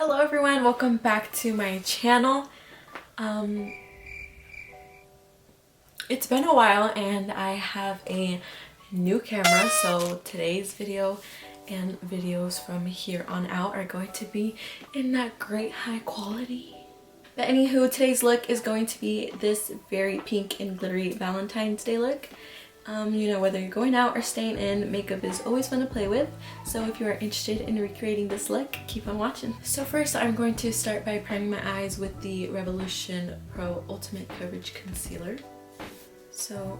Hello everyone, welcome back to my channel. It's been a while and I have a new camera, so today's video and videos from here on out are going to be in that great high quality. But anywho, today's look is going to be this very pink and glittery Valentine's Day look. You know, whether you're going out or staying in, makeup is always fun to play with. So if you are interested in recreating this look, keep on watching. So first I'm going to start by priming my eyes with the Revolution Pro Ultimate Coverage Concealer. So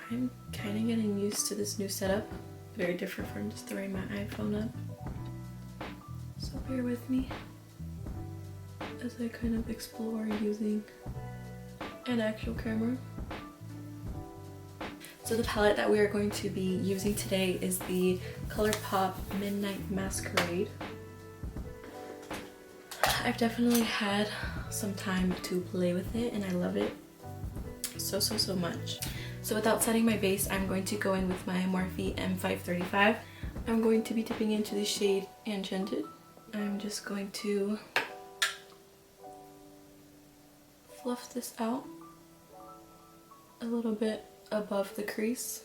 I'm kind of getting used to this new setup. Very different from just throwing my iPhone up. So bear with me as I kind of explore using an actual camera. So the palette that we are going to be using today is the ColourPop Midnight Masquerade. I've definitely had some time to play with it and I love it so much. So without setting my base, I'm going to go in with my Morphe M535. I'm going to be dipping into the shade Enchanted. I'm just going to fluff this out a little bit above the crease.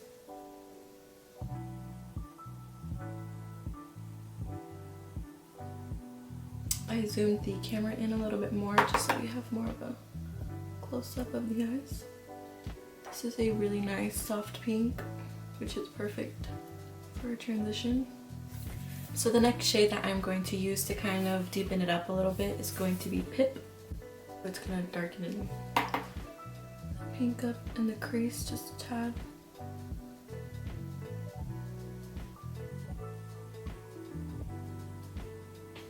I zoomed the camera in a little bit more just so you have more of a close-up of the eyes. This is a really nice soft pink, which is perfect for a transition. So the next shade that I'm going to use to kind of deepen it up a little bit is going to be Pip. It's going to darken it pink up in the crease just a tad.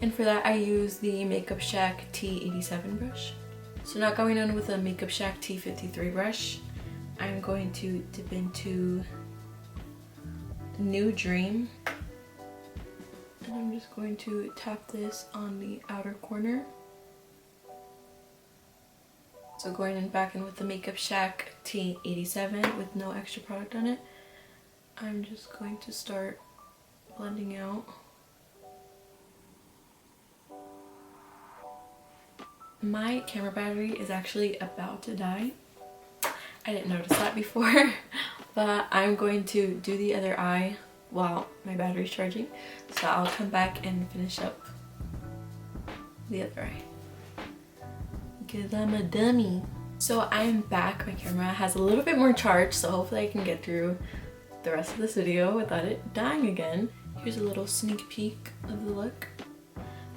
And for that I use the Makeup Shack T87 brush. So now going on with a Makeup Shack T53 brush, I'm going to dip into New Dream. And I'm just going to tap this on the outer corner. So going in back in with the Makeup Shack T87 with no extra product on it, I'm just going to start blending out. My camera battery is actually about to die. I didn't notice that before, but I'm going to do the other eye while my battery's charging. So I'll come back and finish up the other eye, because I'm a dummy. So I'm back. My camera has a little bit more charge, so hopefully I can get through the rest of this video without it dying again. Here's a little sneak peek of the look.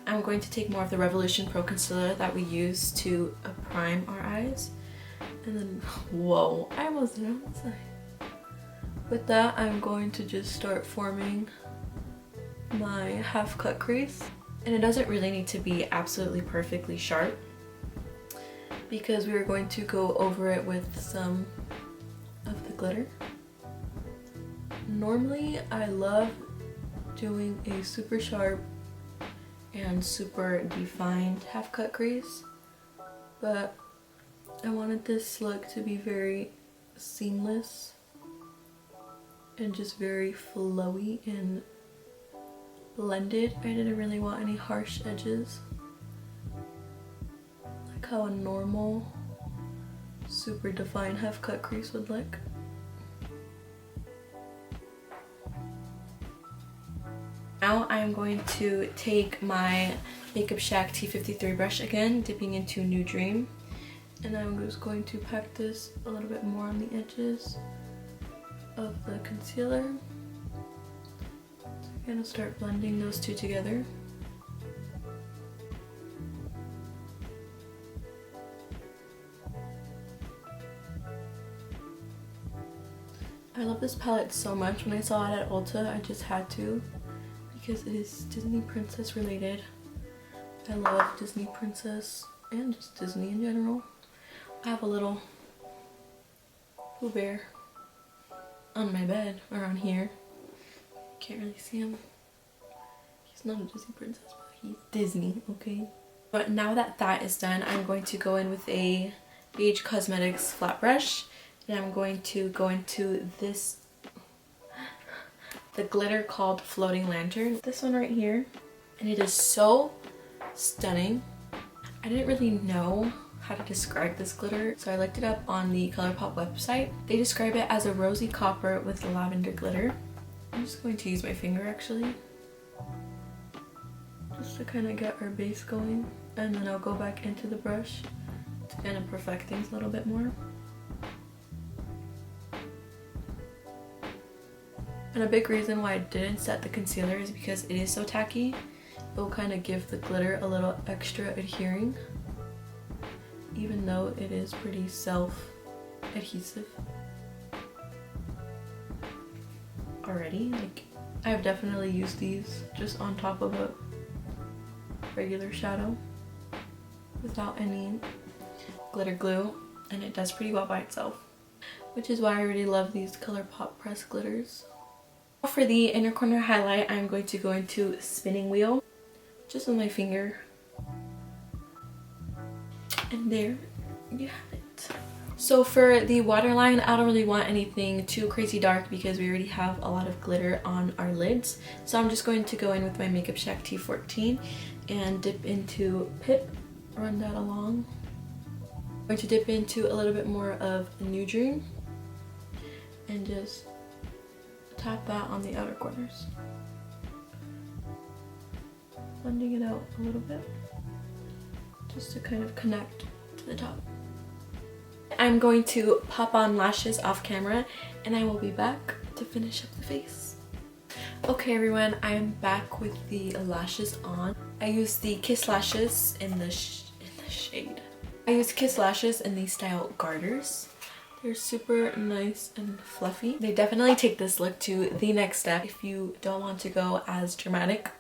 I'm going to take more of the Revolution Pro Concealer that we use to prime our eyes. And then, whoa, I almost did it on the side. With that, I'm going to just start forming my half cut crease. And it doesn't really need to be absolutely perfectly sharp, because we are going to go over it with some of the glitter. Normally I love doing a super sharp and super defined half cut crease, but I wanted this look to be very seamless and just very flowy and blended. I didn't really want any harsh edges, like how a normal super defined half cut crease would look. Now I'm going to take my Makeup Shack T53 brush again, dipping into New Dream, and I'm just going to pack this a little bit more on the edges of the concealer. So I'm going to start blending those two together. I love this palette so much. When I saw it at Ulta, I just had to, because it is Disney princess related. I love Disney princess and just Disney in general. I have a little Pooh Bear on my bed, or on here. Can't really see him. He's not a Disney princess, but he's Disney, okay? But now that that is done, I'm going to go in with a BH Cosmetics flat brush, and I'm going to go into the glitter called Floating Lantern. This one right here. And it is so stunning. I didn't really know how to describe this glitter, so I looked it up on the ColourPop website. They describe it as a rosy copper with lavender glitter. I'm just going to use my finger actually, just to kind of get our base going, and then I'll go back into the brush to kind of perfect things a little bit more. And a big reason why I didn't set the concealer is because it is so tacky. It will kind of give the glitter a little extra adhering, even though it is pretty self-adhesive already. Like, I've definitely used these just on top of a regular shadow without any glitter glue, and it does pretty well by itself, which is why I really love these ColourPop pressed glitters. For the inner corner highlight, I'm going to go into spinning wheel just with my finger, and there you have it. So for the waterline, I don't really want anything too crazy dark because we already have a lot of glitter on our lids, so I'm just going to go in with my Makeup Shack T14 and dip into Pip, run that along. I'm going to dip into a little bit more of New Dream and just tap that on the outer corners, blending it out a little bit just to kind of connect to the top. I'm going to pop on lashes off camera, and I will be back to finish up the face. Okay everyone, I am back with the lashes on. I used the Kiss lashes in the shade. I used Kiss lashes in the style Garters. They're super nice and fluffy. They definitely take this look to the next step. If you don't want to go as dramatic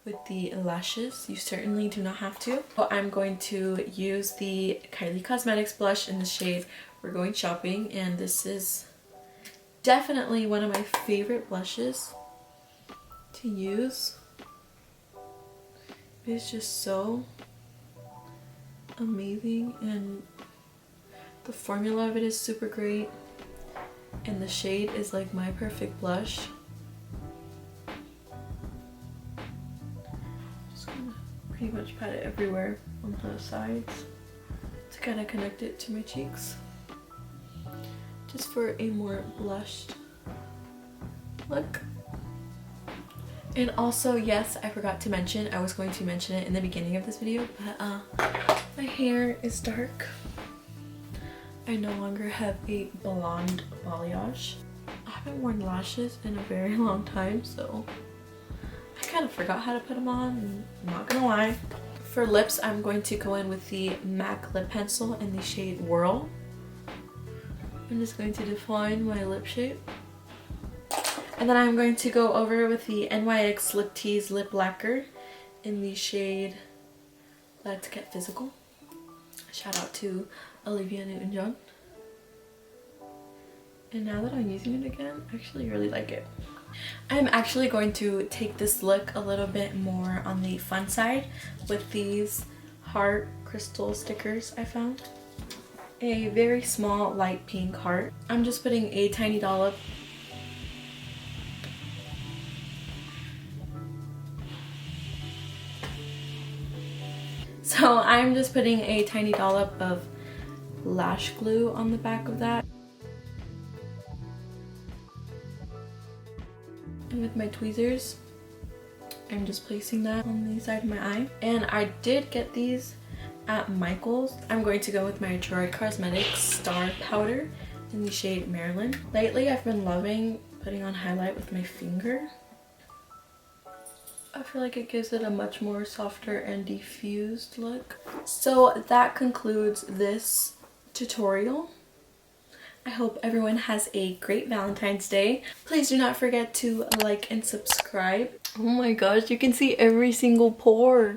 with the lashes, you certainly do not have to. So I'm going to use the Kylie Cosmetics blush in the shade We're Going Shopping, and this is definitely one of my favorite blushes to use. It's just so amazing, and the formula of it is super great, and the shade is like my perfect blush. Just gonna pretty much pat it everywhere on the sides to kind of connect it to my cheeks, just for a more blushed look. And also, yes, I forgot to mention, I was going to mention it in the beginning of this video, but my hair is dark. I no longer have a blonde balayage. I haven't worn lashes in a very long time, so I kind of forgot how to put them on, I'm not gonna lie. For lips, I'm going to go in with the MAC lip pencil in the shade Whirl. I'm just going to define my lip shape. And then I'm going to go over with the NYX Lip Tease Lip Lacquer in the shade Let's Get Physical. Shout out to Olivia Newton-John. And now that I'm using it again, I actually really like it. I'm actually going to take this look a little bit more on the fun side with these heart crystal stickers I found. A very small light pink heart. I'm just putting a tiny dollop So I'm just putting a tiny dollop of lash glue on the back of that. And with my tweezers, I'm just placing that on the side of my eye. And I did get these at Michael's. I'm going to go with my Troy Cosmetics Star Powder in the shade Maryland. Lately, I've been loving putting on highlight with my finger. I feel like it gives it a much more softer and diffused look. So that concludes this tutorial. I hope everyone has a great Valentine's Day. Please do not forget to like and subscribe. Oh my gosh, you can see every single pore.